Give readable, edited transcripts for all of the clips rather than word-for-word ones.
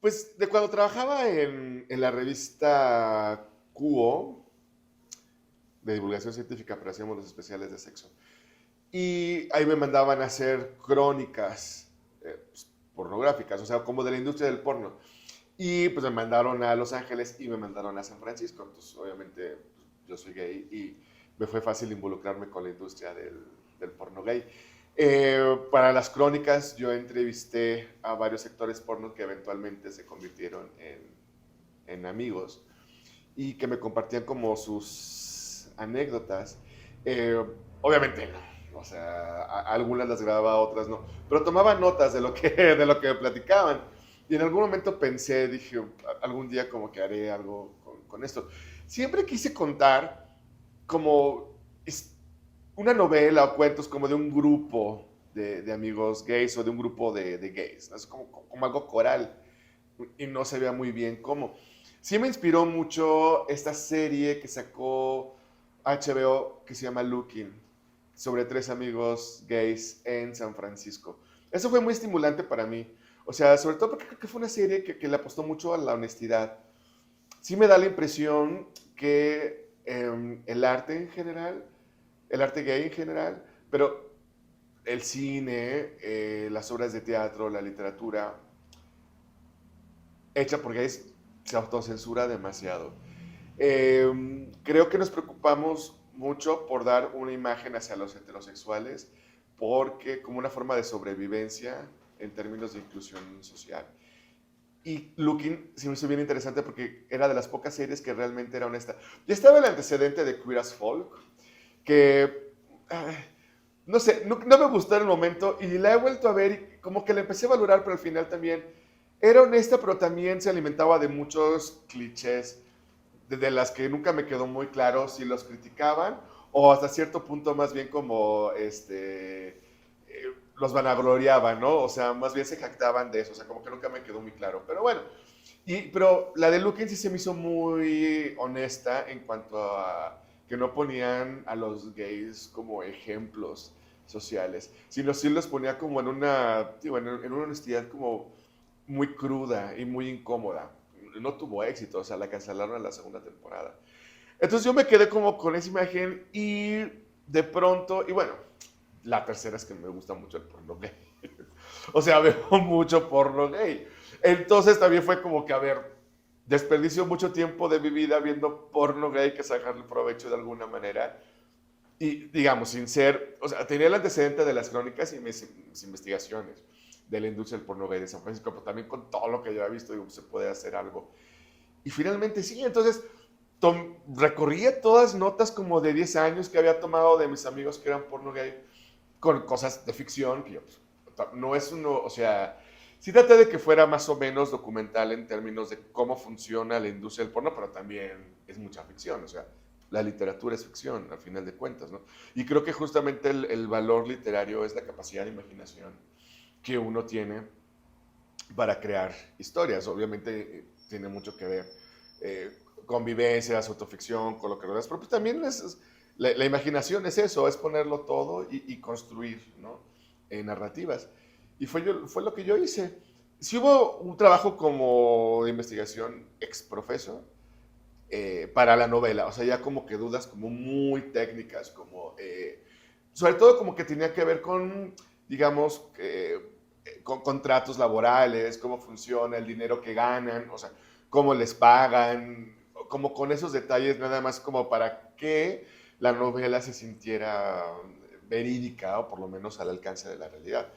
Pues de cuando trabajaba en la revista Cuo de divulgación científica, pero hacíamos los especiales de sexo. Y ahí me mandaban a hacer crónicas pues, pornográficas, o sea, como de la industria del porno. Y pues me mandaron a Los Ángeles y me mandaron a San Francisco. Entonces, obviamente, pues, yo soy gay y me fue fácil involucrarme con la industria del porno gay. Para las crónicas, yo entrevisté a varios sectores porno que eventualmente se convirtieron en amigos y que me compartían como sus anécdotas. Eh, Obviamente no, o sea, algunas las grababa, otras no, pero tomaba notas de lo que, de lo que me platicaban. Y en algún momento pensé, dije, algún día como que haré algo con esto. Siempre quise contar como una novela o cuentos como de un grupo de amigos gays o de un grupo de gays, ¿no? Es como algo coral y no sabía muy bien cómo. Sí me inspiró mucho esta serie que sacó HBO que se llama Looking, sobre tres amigos gays en San Francisco. Eso fue muy estimulante para mí. O sea, sobre todo porque creo que fue una serie que le apostó mucho a la honestidad. Sí me da la impresión que el arte en general, el arte gay en general, pero el cine, las obras de teatro, la literatura, hecha por gays, se autocensura demasiado. Creo que nos preocupamos mucho por dar una imagen hacia los heterosexuales porque como una forma de sobrevivencia en términos de inclusión social. Y Looking se me hizo bien interesante porque era de las pocas series que realmente era honesta. Ya estaba el antecedente de Queer as Folk, que ay, no sé, no me gustó en el momento y la he vuelto a ver y como que la empecé a valorar, pero al final también era honesta, pero también se alimentaba de muchos clichés de las que nunca me quedó muy claro si los criticaban o hasta cierto punto más bien como los vanagloriaban, ¿no? O sea, más bien se jactaban de eso, o sea, como que nunca me quedó muy claro. Pero bueno, pero la de Looking sí se me hizo muy honesta en cuanto a que no ponían a los gays como ejemplos sociales, sino sí los ponía como en una, digo, en una honestidad como muy cruda y muy incómoda. No tuvo éxito, o sea, la cancelaron en la segunda temporada. Entonces yo me quedé como con esa imagen y de pronto, y bueno, la tercera es que me gusta mucho el porno gay. O sea, veo mucho porno gay. Entonces también fue como que, a ver, desperdicio mucho tiempo de mi vida viendo porno gay que sacarle provecho de alguna manera. Y digamos, sin ser, o sea, tenía el antecedente de las crónicas y mis investigaciones de la industria del porno gay de San Francisco, pero también con todo lo que yo he visto, digo, se puede hacer algo. Y finalmente sí, entonces recorría todas notas como de 10 años que había tomado de mis amigos que eran porno gay, con cosas de ficción, que yo, pues, no es uno, o sea, sí traté de que fuera más o menos documental en términos de cómo funciona la industria del porno, pero también es mucha ficción, o sea, la literatura es ficción, al final de cuentas, ¿no? Y creo que justamente el valor literario es la capacidad de imaginación que uno tiene para crear historias. Obviamente tiene mucho que ver con vivencias, autoficción, con lo que rodeas, pero pues también la imaginación es eso, es ponerlo todo y construir, ¿no? Narrativas. Y fue lo que yo hice. Si hubo un trabajo como de investigación ex profeso para la novela, o sea, ya como que dudas como muy técnicas, como sobre todo como que tenía que ver con, digamos, con contratos laborales, cómo funciona el dinero que ganan, o sea, cómo les pagan, como con esos detalles nada más como para que la novela se sintiera verídica o por lo menos al alcance de la realidad.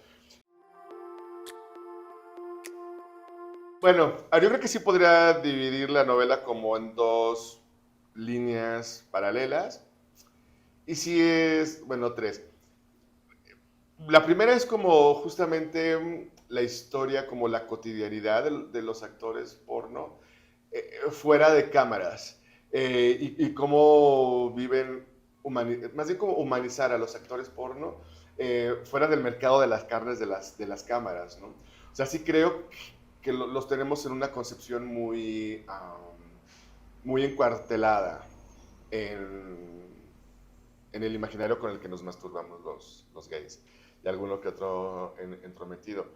Bueno, yo creo que sí podría dividir la novela como en dos líneas paralelas. Y sí es, bueno, tres. La primera es como justamente la historia, como la cotidianidad de los actores porno fuera de cámaras y cómo viven, más bien como humanizar a los actores porno fuera del mercado de las carnes de las cámaras, ¿no? O sea, sí creo que los tenemos en una concepción muy encuartelada en el imaginario con el que nos masturbamos los gays y alguno que otro entrometido.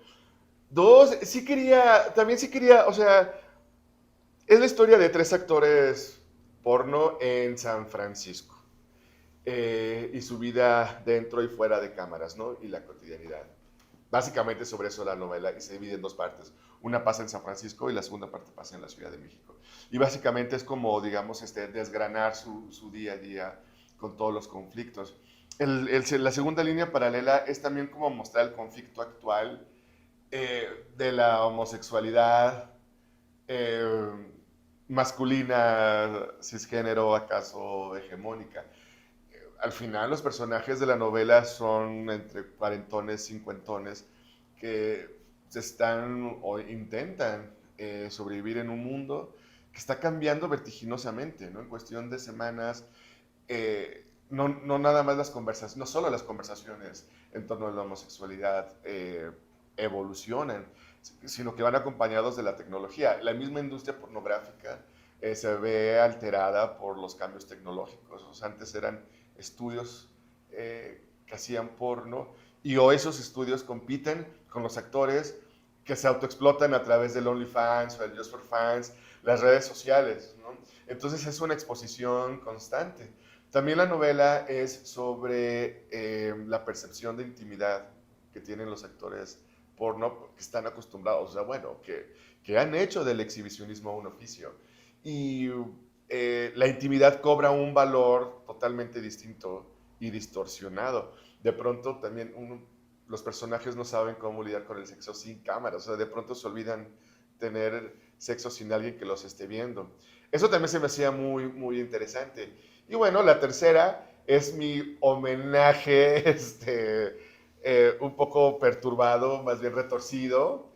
Dos, sí quería, también sí quería, o sea, es la historia de tres actores porno en San Francisco. Y su vida dentro y fuera de cámaras, ¿no? Y la cotidianidad. Básicamente sobre eso la novela y se divide en dos partes. Una pasa en San Francisco y la segunda parte pasa en la Ciudad de México. Y básicamente es como, digamos, desgranar su día a día con todos los conflictos. La segunda línea paralela es también como mostrar el conflicto actual de la homosexualidad eh, masculina, cisgénero, acaso hegemónica. Al final los personajes de la novela son entre cuarentones, cincuentones, que están o intentan sobrevivir en un mundo que está cambiando vertiginosamente, ¿no? En cuestión de semanas, no nada más las conversaciones, no solo las conversaciones en torno a la homosexualidad evolucionan, sino que van acompañados de la tecnología. La misma industria pornográfica se ve alterada por los cambios tecnológicos. O sea, antes eran estudios que hacían porno y hoy esos estudios compiten con los actores que se autoexplotan a través del OnlyFans o el Just for Fans, las redes sociales, ¿no? Entonces es una exposición constante. También la novela es sobre la percepción de intimidad que tienen los actores porno, que están acostumbrados, o sea, bueno, que han hecho del exhibicionismo un oficio. Y la intimidad cobra un valor totalmente distinto y distorsionado. De pronto también los personajes no saben cómo lidiar con el sexo sin cámara, o sea, de pronto se olvidan tener sexo sin alguien que los esté viendo. Eso también se me hacía muy, muy interesante. Y bueno, la tercera es mi homenaje, un poco perturbado, más bien retorcido,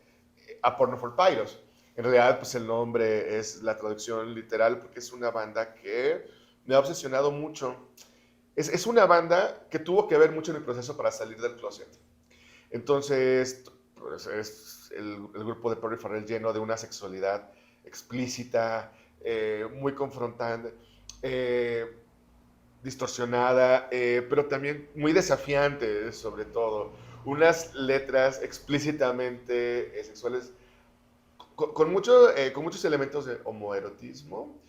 a Porno for Pyros. En realidad, pues el nombre es la traducción literal porque es una banda que me ha obsesionado mucho. Es una banda que tuvo que ver mucho en el proceso para salir del closet. Entonces, pues es el grupo de Perry Farrell lleno de una sexualidad explícita, muy confrontante, distorsionada, pero también muy desafiante, sobre todo. Unas letras explícitamente sexuales con muchos elementos de homoerotismo,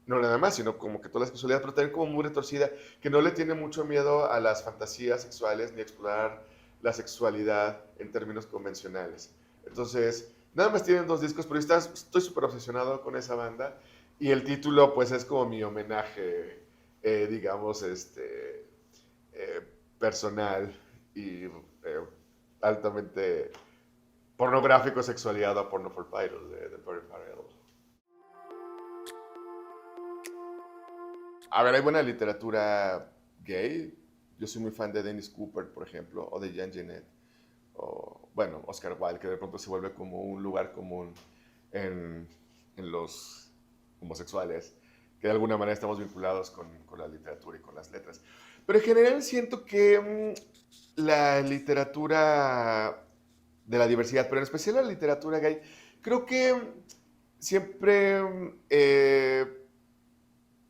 no nada más, sino como que toda la sexualidad, pero también como muy retorcida, que no le tiene mucho miedo a las fantasías sexuales ni a explorar la sexualidad en términos convencionales. Entonces, nada más tienen dos discos, pero estoy súper obsesionado con esa banda y el título pues es como mi homenaje, digamos, eh, personal y altamente pornográfico sexualidad a Porno for Pyros de Perry Farrell. A ver, hay buena literatura gay. Yo soy muy fan de Dennis Cooper, por ejemplo, o de Jean Genet, o, bueno, Oscar Wilde, que de pronto se vuelve como un lugar común en, en los homosexuales, que de alguna manera estamos vinculados con la literatura y con las letras. Pero en general siento que la literatura de la diversidad, pero en especial la literatura gay, creo que siempre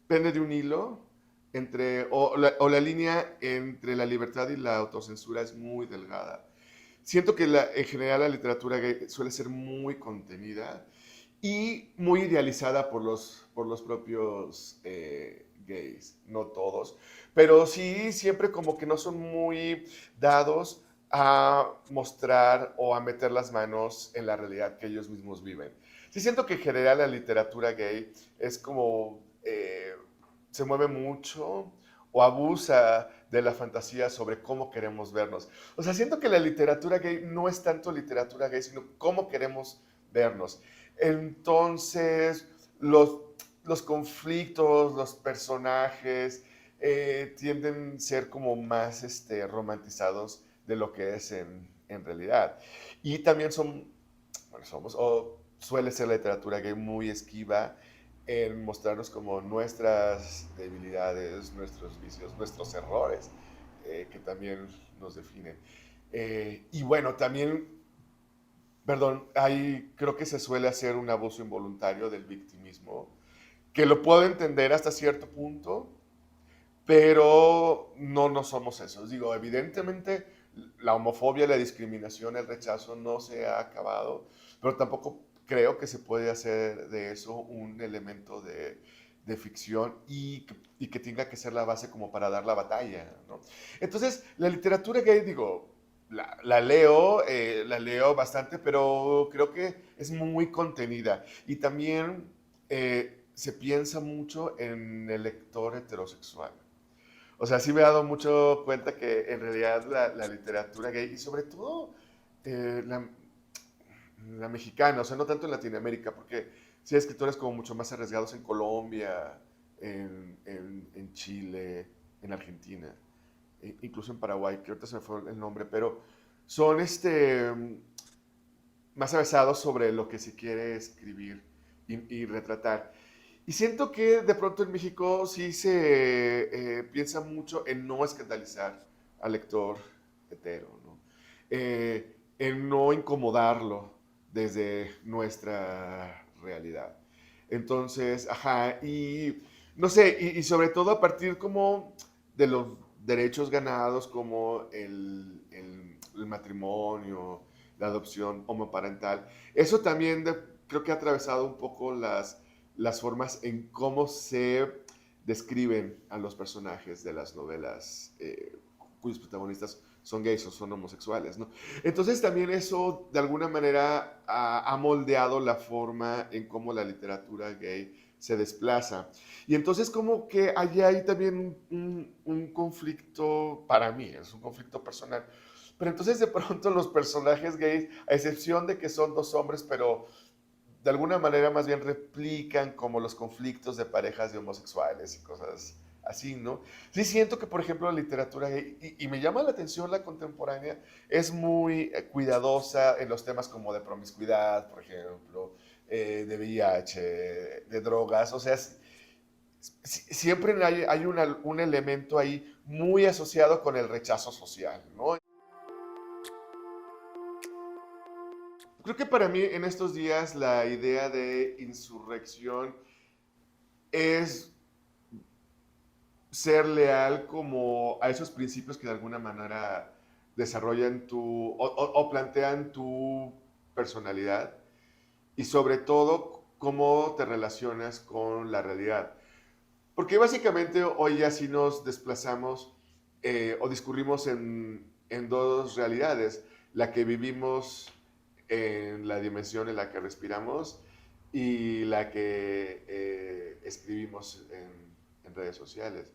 pende de un hilo entre, o la línea entre la libertad y la autocensura es muy delgada. Siento que en general la literatura gay suele ser muy contenida y muy idealizada por los propios gays, no todos, pero sí siempre como que no son muy dados a mostrar o a meter las manos en la realidad que ellos mismos viven. Sí siento que en general la literatura gay es como se mueve mucho o abusa de la fantasía sobre cómo queremos vernos. O sea, siento que la literatura gay no es tanto literatura gay, sino cómo queremos vernos. Entonces, los conflictos, los personajes tienden a ser como más romantizados de lo que es en realidad. Y también bueno, o suele ser la literatura gay muy esquiva en mostrarnos como nuestras debilidades, nuestros vicios, nuestros errores, que también nos definen. Y bueno, también, perdón, ahí creo que se suele hacer un abuso involuntario del victimismo, que lo puedo entender hasta cierto punto, pero no somos esos. Digo, evidentemente la homofobia, la discriminación, el rechazo no se ha acabado, pero tampoco creo que se puede hacer de eso un elemento de ficción y que tenga que ser la base como para dar la batalla, ¿no? Entonces, la literatura gay, digo, la leo bastante, pero creo que es muy contenida. Y también se piensa mucho en el lector heterosexual. O sea, sí me he dado mucho cuenta que en realidad la literatura gay, y sobre todo eh, la, la mexicana, o sea, no tanto en Latinoamérica, porque sí hay escritores como mucho más arriesgados en Colombia, en Chile, en Argentina, incluso en Paraguay, que ahorita se me fue el nombre, pero son más avesados sobre lo que se quiere escribir y retratar. Y siento que de pronto en México sí se piensa mucho en no escandalizar al lector hetero, ¿no? En no incomodarlo desde nuestra realidad. Entonces, ajá, y no sé, y sobre todo a partir como de los derechos ganados como el matrimonio, la adopción homoparental. Eso también creo que ha atravesado un poco las formas en cómo se describen a los personajes de las novelas cuyos protagonistas son gays o son homosexuales, ¿no? Entonces también eso de alguna manera ha moldeado la forma en cómo la literatura gay se desplaza. Y entonces como que hay ahí también un conflicto, para mí, es un conflicto personal. Pero entonces de pronto los personajes gays, a excepción de que son dos hombres, pero de alguna manera más bien replican como los conflictos de parejas de homosexuales y cosas así, ¿no? Sí siento que, por ejemplo, la literatura gay, y me llama la atención la contemporánea, es muy cuidadosa en los temas como de promiscuidad, por ejemplo, de VIH, de drogas, o sea, siempre hay un elemento ahí muy asociado con el rechazo social, ¿no? Creo que para mí en estos días la idea de insurrección es ser leal como a esos principios que de alguna manera desarrollan o plantean tu personalidad y sobre todo cómo te relacionas con la realidad. Porque básicamente hoy ya sí nos desplazamos o discurrimos en dos realidades, la que vivimos en la dimensión en la que respiramos y la que escribimos en redes sociales.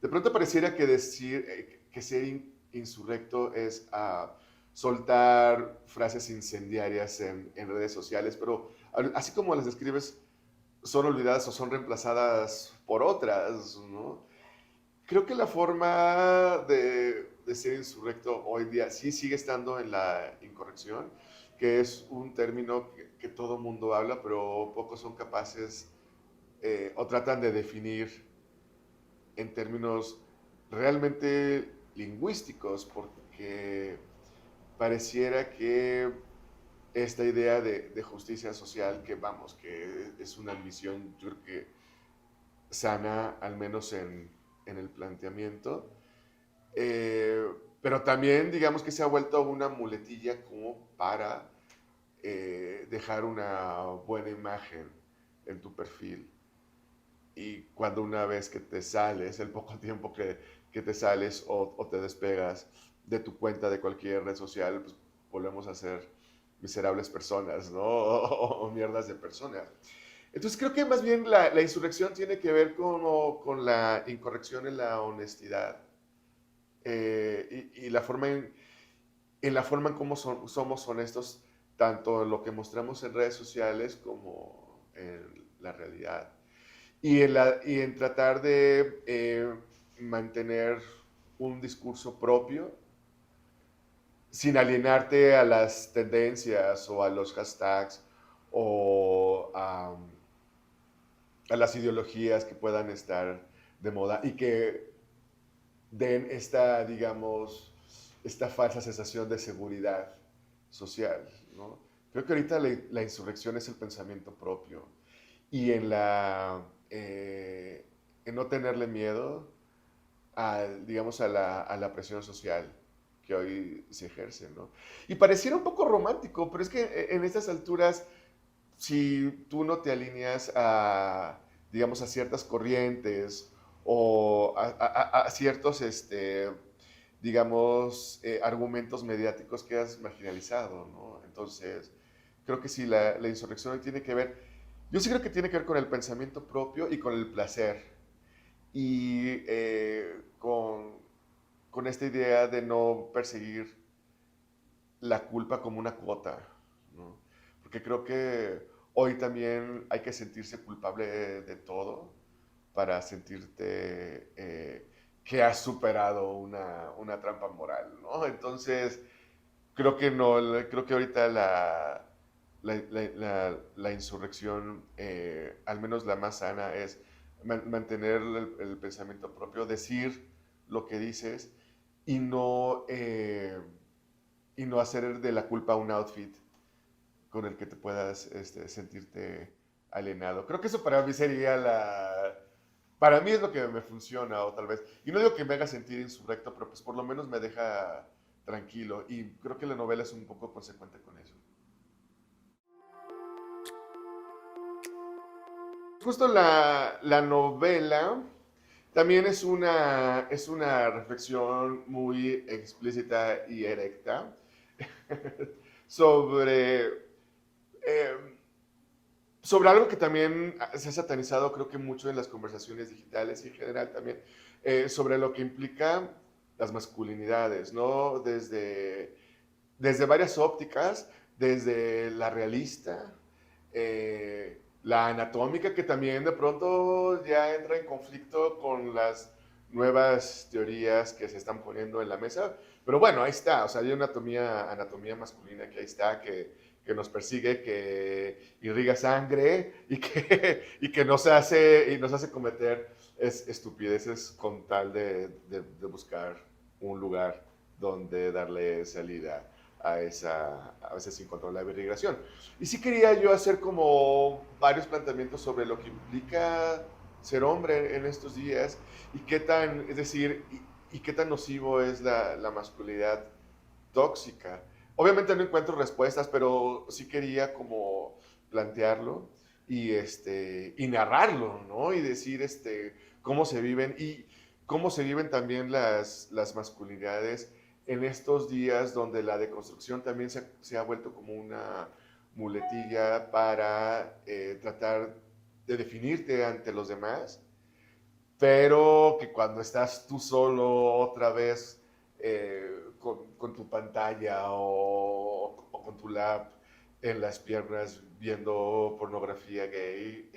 De pronto pareciera que decir que ser insurrecto es soltar frases incendiarias en redes sociales, pero así como las describes, son olvidadas o son reemplazadas por otras, ¿no? Creo que la forma de ser insurrecto hoy día sí sigue estando en la incorrección, que es un término que todo mundo habla, pero pocos son capaces o tratan de definir en términos realmente lingüísticos, porque pareciera que esta idea de justicia social, que vamos, que es una ambición, yo creo que sana, al menos en el planteamiento, eh, pero también digamos que se ha vuelto una muletilla como para dejar una buena imagen en tu perfil. Y cuando una vez que te sales, el poco tiempo que te sales o te despegas de tu cuenta de cualquier red social, pues volvemos a ser miserables personas, ¿no? O mierdas de personas. Entonces creo que más bien la insurrección tiene que ver con la incorrección en la honestidad y la forma en la forma en cómo somos honestos, tanto en lo que mostramos en redes sociales como en la realidad y en tratar de mantener un discurso propio sin alienarte a las tendencias o a los hashtags o a las ideologías que puedan estar de moda y que den esta, digamos, esta falsa sensación de seguridad social, ¿no? Creo que ahorita la insurrección es el pensamiento propio y en no tenerle miedo a, digamos, a la presión social que hoy se ejerce, ¿no? Y pareciera un poco romántico, pero es que en estas alturas, si tú no te alineas a, digamos, a ciertas corrientes o a ciertos, digamos, argumentos mediáticos, quedas marginalizado, ¿no? Entonces, creo que sí, la insurrección tiene que ver, yo sí creo que tiene que ver con el pensamiento propio y con el placer y con esta idea de no perseguir la culpa como una cuota, ¿no? Porque creo que hoy también hay que sentirse culpable de todo para sentirte que has superado una trampa moral, ¿no? Entonces, creo que no, creo que ahorita la insurrección, al menos la más sana, es mantener el pensamiento propio, decir lo que dices y y no hacer de la culpa un outfit con el que te puedas sentirte alienado. Creo que eso para mí sería la... Para mí es lo que me funciona, o tal vez... Y no digo que me haga sentir insurrecto, pero pues por lo menos me deja tranquilo. Y creo que la novela es un poco consecuente con eso. Justo la novela también es una reflexión muy explícita y erecta sobre eh, sobre algo que también se ha satanizado, creo que mucho en las conversaciones digitales y en general también, sobre lo que implica las masculinidades, ¿no? Desde varias ópticas, desde la realista, la anatómica, que también de pronto ya entra en conflicto con las nuevas teorías que se están poniendo en la mesa. Pero bueno, ahí está, o sea, hay una anatomía masculina que ahí está, que nos persigue, que irriga sangre y que nos hace cometer estupideces con tal de buscar un lugar donde darle salida a veces incontrolable irrigación. Y sí quería yo hacer como varios planteamientos sobre lo que implica ser hombre en estos días y qué tan, es decir, y qué tan nocivo es la masculinidad tóxica. Obviamente no encuentro respuestas, pero sí quería como plantearlo y narrarlo, ¿no? Y decir cómo se viven y cómo se viven también las masculinidades en estos días donde la deconstrucción también se ha vuelto como una muletilla para tratar de definirte ante los demás, pero que cuando estás tú solo otra vez con tu pantalla o con tu lap en las piernas viendo pornografía gay,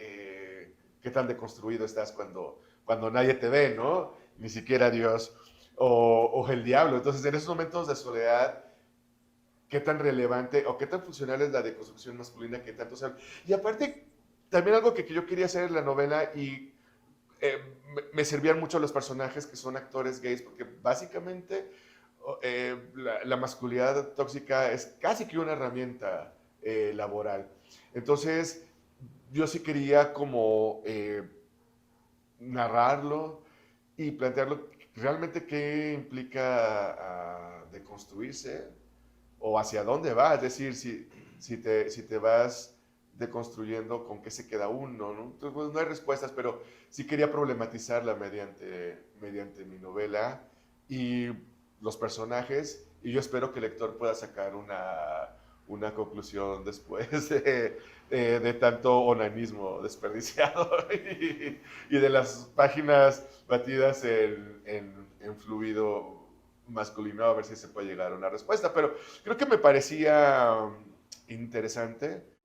qué tan deconstruido estás cuando nadie te ve, ¿no? Ni siquiera Dios o el diablo. Entonces, en esos momentos de soledad, qué tan relevante o qué tan funcional es la deconstrucción masculina que tanto saben. Y aparte, también algo que yo quería hacer en la novela y me servían mucho los personajes que son actores gays, porque básicamente la masculinidad tóxica es casi que una herramienta laboral. Entonces, yo sí quería como narrarlo y plantearlo realmente qué implica deconstruirse o hacia dónde va, es decir, si te vas deconstruyendo, con qué se queda uno, ¿no? Entonces, pues, no hay respuestas, pero sí quería problematizarla mediante mi novela y los personajes, y yo espero que el lector pueda sacar una conclusión después de tanto onanismo desperdiciado y de las páginas batidas en fluido masculino, a ver si se puede llegar a una respuesta, pero creo que me parecía interesante.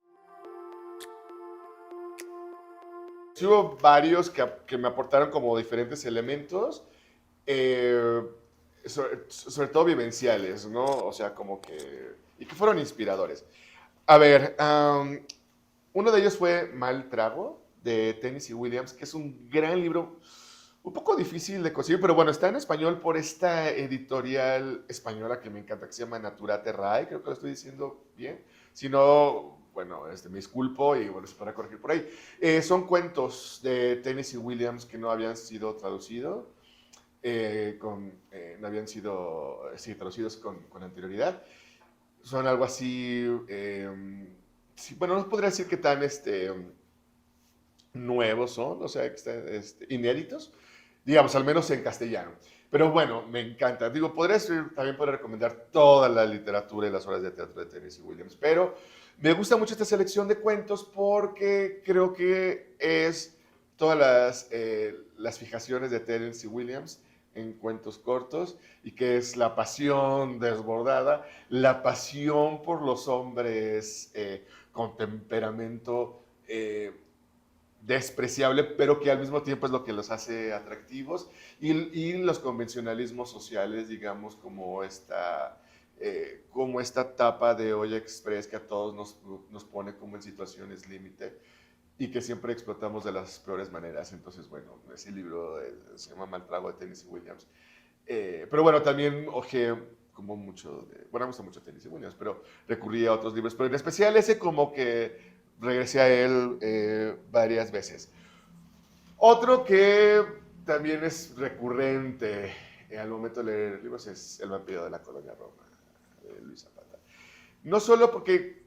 Sí hubo varios que me aportaron como diferentes elementos, eh, sobre todo vivenciales, ¿no? O sea, como que... y que fueron inspiradores. A ver, uno de ellos fue Mal Trago, de Tennessee Williams, que es un gran libro, un poco difícil de conseguir, pero bueno, está en español por esta editorial española que me encanta, que se llama Natura Terrae, creo que lo estoy diciendo bien. Si no, bueno, me disculpo y bueno, se podrá corregir por ahí. Son cuentos de Tennessee Williams que no habían sido traducidos. no habían sido traducidos con anterioridad. Son algo así, sí, bueno, no podría decir que tan nuevos son, o sea, inéditos, digamos, al menos en castellano. Pero bueno, me encanta. Digo, también podría recomendar toda la literatura y las obras de teatro de Tennessee Williams, pero me gusta mucho esta selección de cuentos porque creo que es todas las fijaciones de Tennessee Williams en cuentos cortos y que es la pasión desbordada, la pasión por los hombres con temperamento despreciable, pero que al mismo tiempo es lo que los hace atractivos, y los convencionalismos sociales, digamos, como esta tapa de olla express que a todos nos pone como en situaciones límite y que siempre explotamos de las peores maneras. Entonces, bueno, ese libro se llama Mal Trago de Tennessee Williams. Pero bueno, también ojeé como bueno, me gusta mucho Tennessee Williams, pero recurrí a otros libros, pero en especial ese como que regresé a él varias veces. Otro que también es recurrente al momento de leer libros es El vampiro de la colonia Roma, de Luis Zapata. No solo porque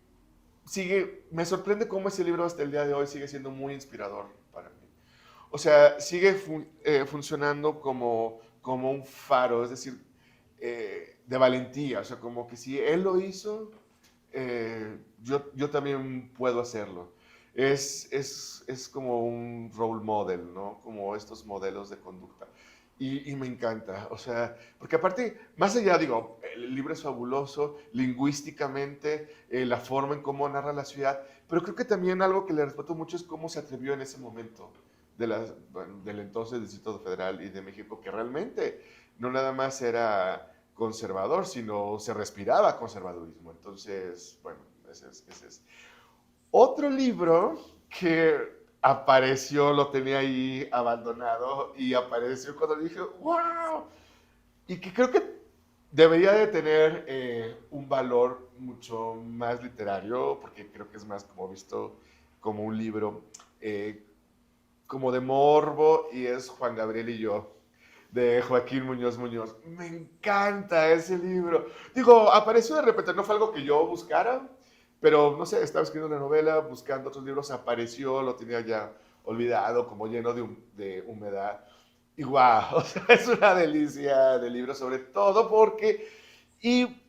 me sorprende cómo ese libro hasta el día de hoy sigue siendo muy inspirador para mí. O sea, sigue funcionando como un faro, es decir, de valentía. O sea, como que si él lo hizo, yo también puedo hacerlo. Es como un role model, ¿no? Como estos modelos de conducta. Y me encanta, o sea, porque aparte, más allá, digo, el libro es fabuloso, lingüísticamente, la forma en cómo narra la ciudad, pero creo que también algo que le respeto mucho es cómo se atrevió en ese momento bueno, del entonces Distrito Federal y de México, que realmente no nada más era conservador, sino se respiraba conservadurismo. Entonces, bueno, ese es. Otro libro que apareció, lo tenía ahí abandonado y apareció cuando dije, wow, y que creo que debería de tener un valor mucho más literario, porque creo que es más como visto como un libro eh, como de morbo, y es Juan Gabriel y yo, de Joaquín Muñoz Muñoz. Me encanta ese libro. Digo, apareció de repente, no fue algo que yo buscara, pero no sé, estaba escribiendo una novela, buscando otros libros, apareció, lo tenía ya olvidado, como lleno de humedad. Y wow, o sea, es una delicia de libro, sobre todo porque... Y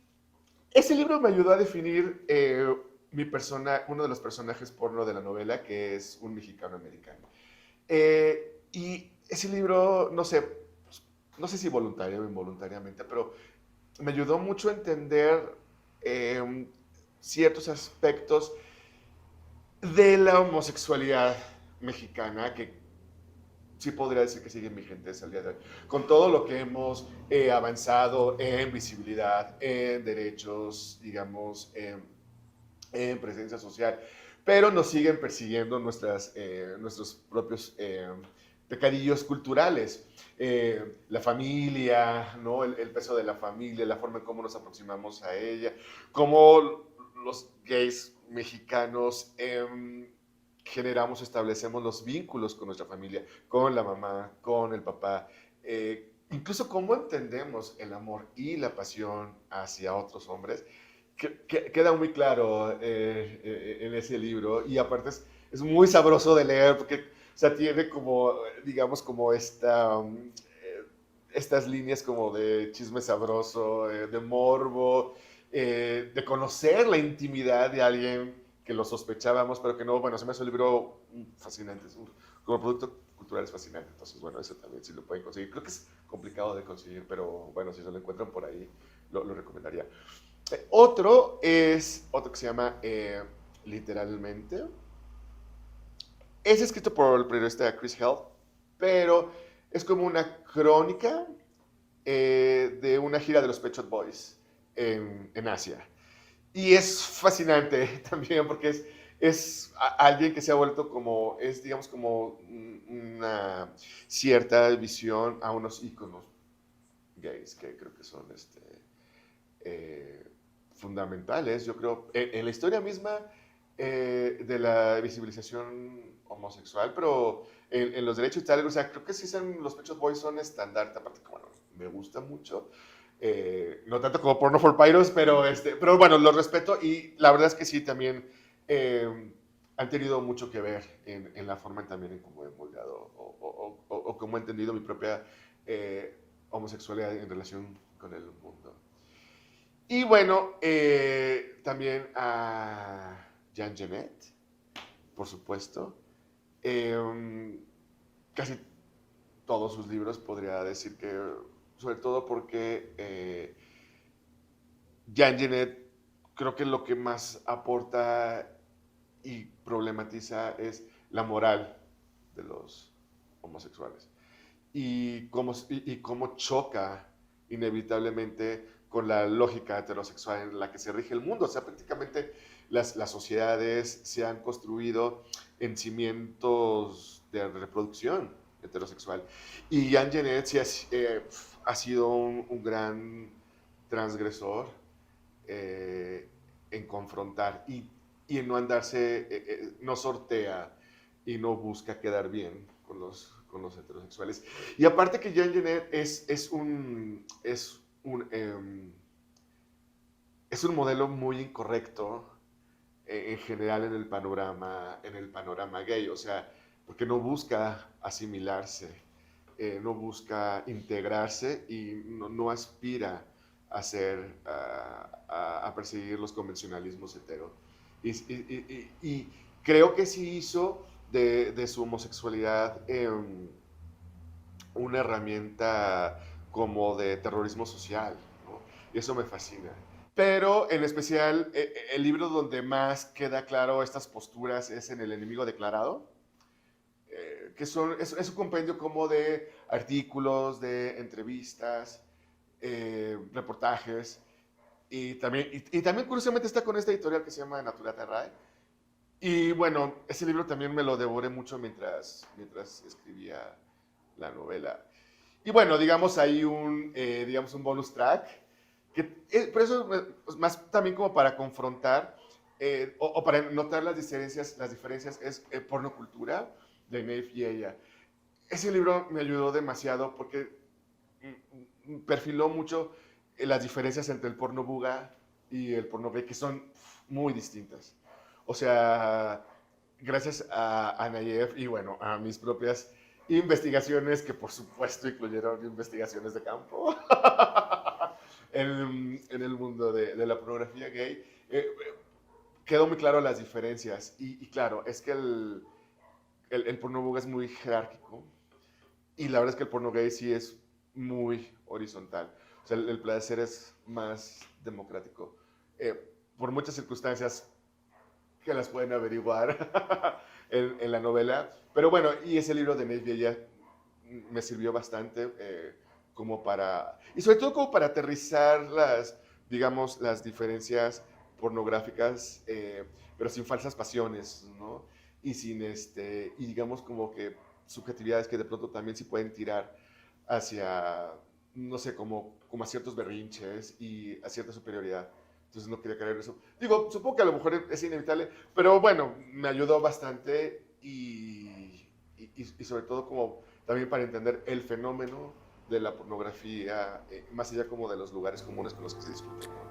ese libro me ayudó a definir uno de los personajes porno de la novela, que es un mexicano americano. Y ese libro, no sé si voluntario o involuntariamente, pero me ayudó mucho a entender ciertos aspectos de la homosexualidad mexicana que sí podría decir que siguen vigentes al día de hoy. Con todo lo que hemos avanzado en visibilidad, en derechos, digamos, en presencia social, pero nos siguen persiguiendo nuestros propios pecadillos culturales. La familia, ¿no? El peso de la familia, la forma en cómo nos aproximamos a ella, cómo los gays mexicanos establecemos los vínculos con nuestra familia, con la mamá, con el papá, incluso cómo entendemos el amor y la pasión hacia otros hombres, queda muy claro en ese libro, y aparte es muy sabroso de leer porque, o sea, tiene como, digamos, como estas líneas como de chisme sabroso, de morbo, de conocer la intimidad de alguien que lo sospechábamos, pero que no. Bueno, se me hace un libro fascinante, como producto cultural es fascinante. Entonces, bueno, eso también sí lo pueden conseguir. Creo que es complicado de conseguir, pero bueno, si se lo encuentran por ahí, lo recomendaría. Otro que se llama Literalmente. Es escrito por el periodista Chris Held, pero es como una crónica de una gira de los Pet Shop Boys en Asia. Y es fascinante también porque es alguien que se ha vuelto digamos, como una cierta visión a unos íconos gays que creo que son eh, fundamentales, yo creo, en la historia misma de la visibilización homosexual, pero en los derechos y tal, o sea, creo que sí son, los Pet Shop Boys son estandarte, aparte que, bueno, me gusta mucho. No tanto como Porno for Pyros, pero bueno, los respeto y la verdad es que sí, también han tenido mucho que ver en la forma también en cómo he moldeado o cómo he entendido mi propia homosexualidad en relación con el mundo. Y bueno, también a Jean Genet, por supuesto. Eh, Casi todos sus libros podría decir que, sobre todo porque Jean Genet creo que lo que más aporta y problematiza es la moral de los homosexuales y cómo choca inevitablemente con la lógica heterosexual en la que se rige el mundo. O sea, prácticamente las sociedades se han construido en cimientos de reproducción heterosexual. Y Jean Genet sí ha sido un gran transgresor eh, en confrontar y en no andarse, no sortea y no busca quedar bien con los heterosexuales. Y aparte que Jean Genet es un modelo muy incorrecto en general en el panorama gay, o sea, porque no busca asimilarse, no busca integrarse y no aspira a ser, a perseguir los convencionalismos hetero. Y creo que sí hizo de su homosexualidad una herramienta como de terrorismo social, ¿no? Y eso me fascina. Pero en especial, el libro donde más queda claro estas posturas es en El enemigo declarado, es un compendio como de artículos, de entrevistas, reportajes, y también curiosamente está con esta editorial que se llama Natura Terrae. Y bueno, ese libro también me lo devoré mucho mientras escribía la novela. Y bueno, digamos, hay digamos, un bonus track, que por eso, más también como para confrontar o para notar las diferencias es Pornocultura, de Neif y ella. Ese libro me ayudó demasiado porque perfiló mucho las diferencias entre el porno buga y el porno gay, que son muy distintas. O sea, gracias a Nayef y bueno, a mis propias investigaciones, que por supuesto incluyeron investigaciones de campo en el mundo de la pornografía gay, quedó muy claro las diferencias. Y claro, es que el porno buga es muy jerárquico y la verdad es que el porno gay sí es muy horizontal. O sea, el placer es más democrático. Por muchas circunstancias que las pueden averiguar en la novela. Pero bueno, y ese libro de Nate Villa me sirvió bastante como para, y sobre todo como para aterrizar digamos, las diferencias pornográficas, pero sin falsas pasiones, ¿no? Y sin y digamos como que subjetividades que de pronto también sí pueden tirar hacia, no sé, como a ciertos berrinches y a cierta superioridad. Entonces no quería caer en eso. Digo, supongo que a lo mejor es inevitable, pero bueno, me ayudó bastante y sobre todo como también para entender el fenómeno de la pornografía, más allá como de los lugares comunes con los que se discute, ¿no?